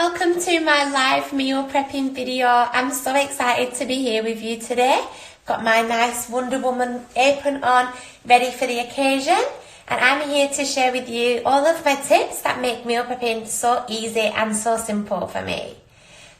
welcome to my live meal prepping video. I'm so excited to be here with you today. Got my nice Wonder Woman apron on, ready for the occasion. And I'm here to share with you all of my tips that make meal prepping so easy and so simple for me.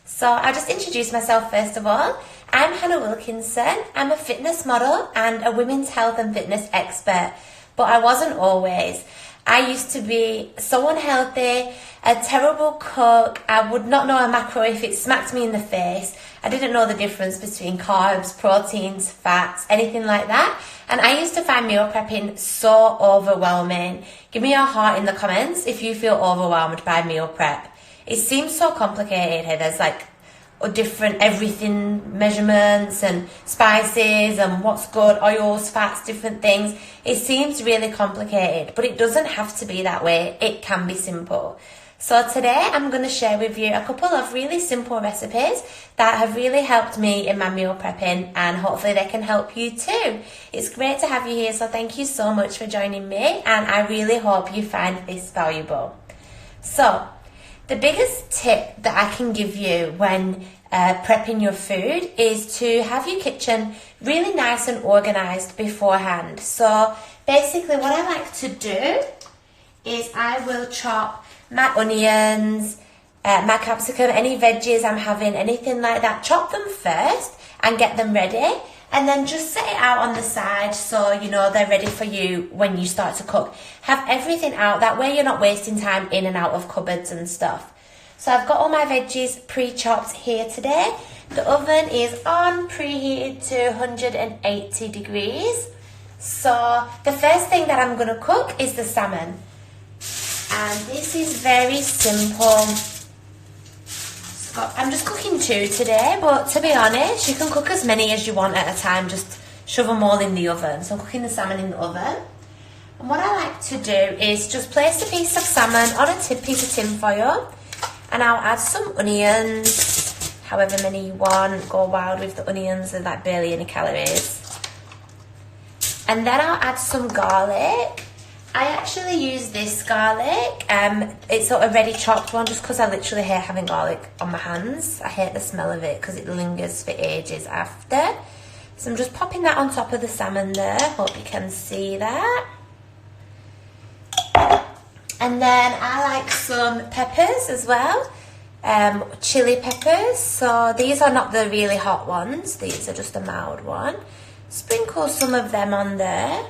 So I'll just introduce myself first of all. I'm Hannah Wilkinson. I'm a fitness model and a women's health and fitness expert, but I wasn't always. I used to be so unhealthy, a terrible cook. I would not know a macro if it smacked me in the face. I didn't know the difference between carbs, proteins, fats, anything like that. And I used to find meal prepping so overwhelming. Give me your heart in the comments if you feel overwhelmed by meal prep. It seems so complicated. There's like different everything measurements and spices and what's good, oils, fats, different things. It seems really complicated, but it doesn't have to be that way. It can be simple. So today I'm going to share with you a couple of really simple recipes that have really helped me in my meal prepping, and hopefully they can help you too. It's great to have you here, so thank you so much for joining me, and I really hope you find this valuable. So the biggest tip that I can give you when prepping your food is to have your kitchen really nice and organised beforehand. So basically what I like to do is I will chop my onions, my capsicum, any veggies I'm having, anything like that, chop them first and get them ready, and then just set it out on the side so you know they're ready for you when you start to cook. Have everything out, that way you're not wasting time in and out of cupboards and stuff. So I've got all my veggies pre-chopped here today. The oven is on, preheated to 180 degrees. So the first thing that I'm going to cook is the salmon. And this is very simple. I'm just cooking 2 today, but to be honest, you can cook as many as you want at a time. Just shove them all in the oven. So I'm cooking the salmon in the oven. And what I like to do is just place a piece of salmon on a piece of tin foil. And I'll add some onions, however many you want. Go wild with the onions, there's like barely any calories. And then I'll add some garlic. I actually use this garlic. It's sort of ready chopped one just because I literally hate having garlic on my hands. I hate the smell of it because it lingers for ages after. So I'm just popping that on top of the salmon there. Hope you can see that. And then I like some peppers as well, chili peppers. So these are not the really hot ones, these are just a mild one. Sprinkle some of them on there.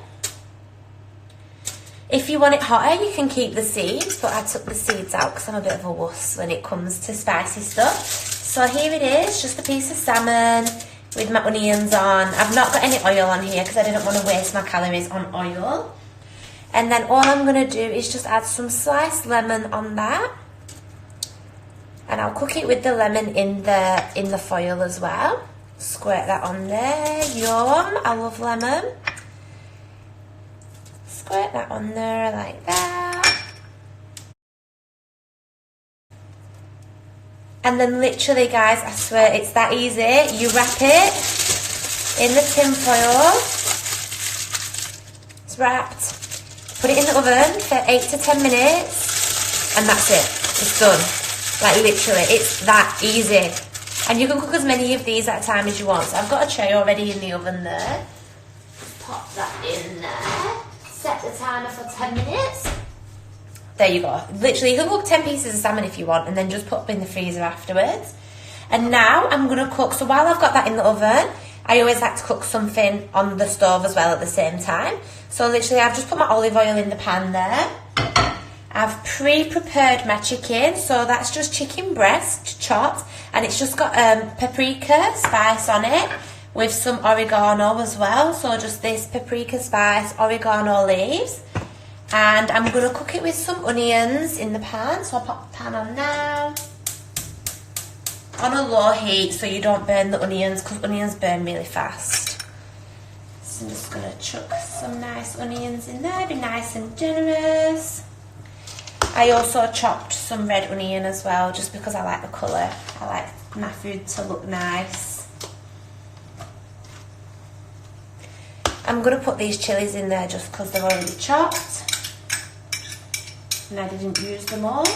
If you want it hotter, you can keep the seeds, but I took the seeds out because I'm a bit of a wuss when it comes to spicy stuff. So here it is, just a piece of salmon with my onions on. I've not got any oil on here because I didn't want to waste my calories on oil. And then all I'm going to do is just add some sliced lemon on that. And I'll cook it with the lemon in the foil as well. Squirt that on there. Yum, I love lemon. Squirt that on there like that. And then literally guys, I swear it's that easy. You wrap it in the tin foil. It's wrapped. Put it in the oven for 8 to 10 minutes and that's it. It's done. Like literally, it's that easy. And you can cook as many of these at a time as you want. So I've got a tray already in the oven there. Pop that in there. Set the timer for 10 minutes. There you go. Literally, you can cook 10 pieces of salmon if you want and then just put them in the freezer afterwards. And now I'm going to cook. So while I've got that in the oven, I always like to cook something on the stove as well at the same time. So literally I've just put my olive oil in the pan there. I've pre-prepared my chicken, so that's just chicken breast chopped, and it's just got paprika spice on it with some oregano as well. So just this paprika spice, oregano leaves, and I'm going to cook it with some onions in the pan. So I'll pop the pan on now. On a low heat so you don't burn the onions, because onions burn really fast. So I'm just going to chuck some nice onions in there, be nice and generous. I also chopped some red onion as well, just because I like the colour. I like my food to look nice. I'm going to put these chilies in there just because they're already chopped. And I didn't use them all.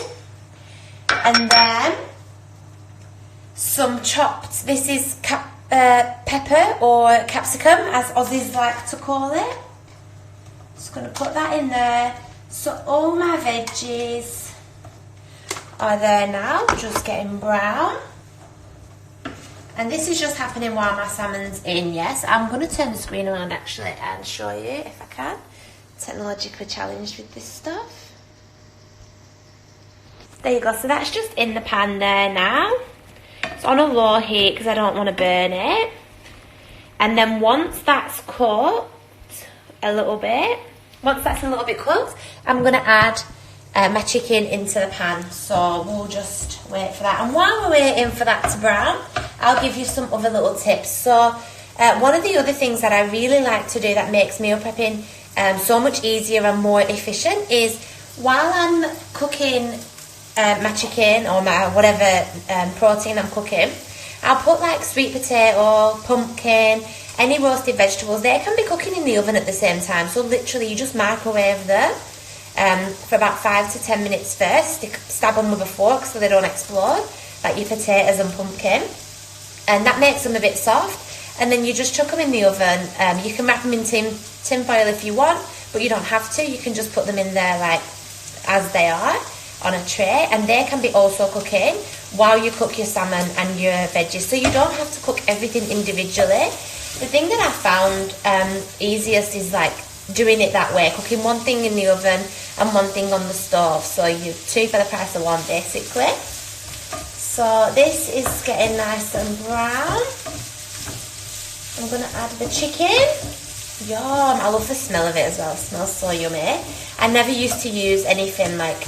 And then some chopped, this is pepper or capsicum, as Aussies like to call it. Just going to put that in there. So all my veggies are there now, just getting brown. And this is just happening while my salmon's in, yes. I'm going to turn the screen around actually and show you if I can. Technologically challenged with this stuff. There you go, so that's just in the pan there now. It's on a low heat because I don't want to burn it. And then once that's cooked a little bit, once that's a little bit cooked, I'm going to add my chicken into the pan. So we'll just wait for that. And while we're waiting for that to brown, I'll give you some other little tips. So one of the other things that I really like to do that makes meal prepping so much easier and more efficient is while I'm cooking my chicken or my whatever protein I'm cooking, I'll put like sweet potato, pumpkin, any roasted vegetables. They can be cooking in the oven at the same time. So literally you just microwave them for about 5 to 10 minutes first. Stab them with a fork so they don't explode, like your potatoes and pumpkin. And that makes them a bit soft. And then you just chuck them in the oven. You can wrap them in tin foil if you want, but you don't have to. You can just put them in there like as they are on a tray, and they can be also cooking while you cook your salmon and your veggies, so you don't have to cook everything individually. The thing that I found easiest is like doing it that way, cooking one thing in the oven and one thing on the stove, so you two for the price of one basically. So this is getting nice and brown. I'm going to add the chicken. Yum, I love the smell of it as well. It smells so yummy. I never used to use anything like,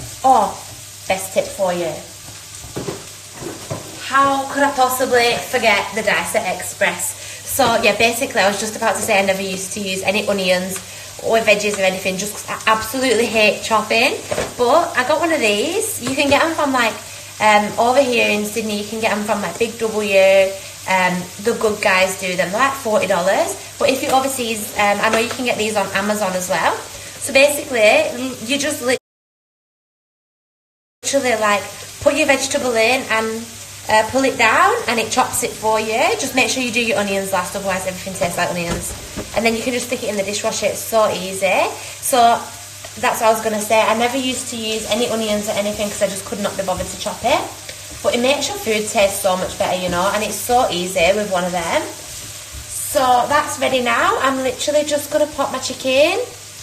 best tip for you. How could I possibly forget the Dicer Express? So yeah, basically I was just about to say I never used to use any onions or veggies or anything just because I absolutely hate chopping. But I got one of these. You can get them from like, over here in Sydney, you can get them from like Big W. The good guys do them. They're like $40. But if you're overseas, I know you can get these on Amazon as well. So basically, you just literally like put your vegetable in and pull it down and it chops it for you. Just make sure you do your onions last, otherwise everything tastes like onions. And then you can just stick it in the dishwasher. It's so easy. So that's what I was going to say. I never used to use any onions or anything because I just could not be bothered to chop it. But it makes your food taste so much better, you know, and it's so easy with one of them. So that's ready now. I'm literally just going to pop my chicken.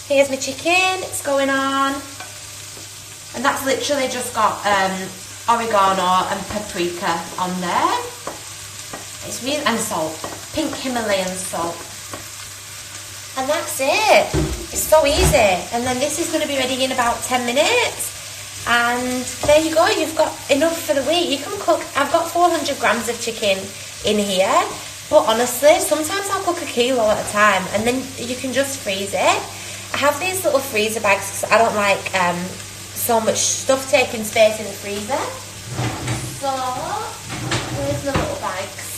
Here's my chicken. It's going on. And that's literally just got oregano and paprika on there. It's really, and salt. Pink Himalayan salt. And that's it. It's so easy. And then this is going to be ready in about 10 minutes. And there you go, you've got enough for the week. You can cook, I've got 400 grams of chicken in here, but honestly, sometimes I'll cook a kilo at a time, and then you can just freeze it. I have these little freezer bags because I don't like so much stuff taking space in the freezer. So, here's the little bags.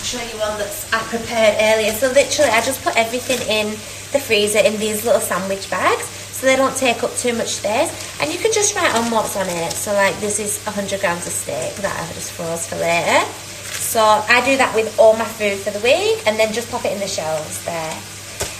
Show you one that I prepared earlier. So literally I just put everything in the freezer in these little sandwich bags so they don't take up too much space, and you can just write on what's on it. So like this is 100 grams of steak that I just froze for later. So I do that with all my food for the week and then just pop it in the shelves there.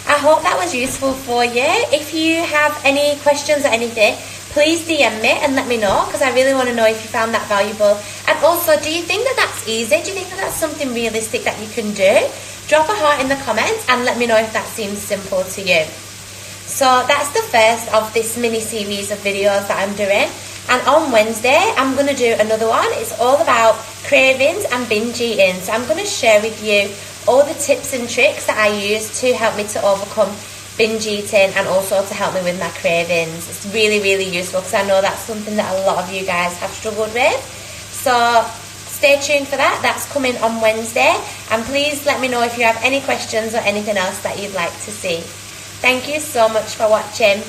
I hope that was useful for you. If you have any questions or anything, please DM me and let me know, because I really want to know if you found that valuable. And also, do you think that that's easy? Do you think that that's something realistic that you can do? Drop a heart in the comments and let me know if that seems simple to you. So that's the first of this mini series of videos that I'm doing. And on Wednesday, I'm going to do another one. It's all about cravings and binge eating. So I'm going to share with you all the tips and tricks that I use to help me to overcome binge eating and also to help me with my cravings. It's really, really useful because I know that's something that a lot of you guys have struggled with. So stay tuned for that. That's coming on Wednesday. And please let me know if you have any questions or anything else that you'd like to see. Thank you so much for watching.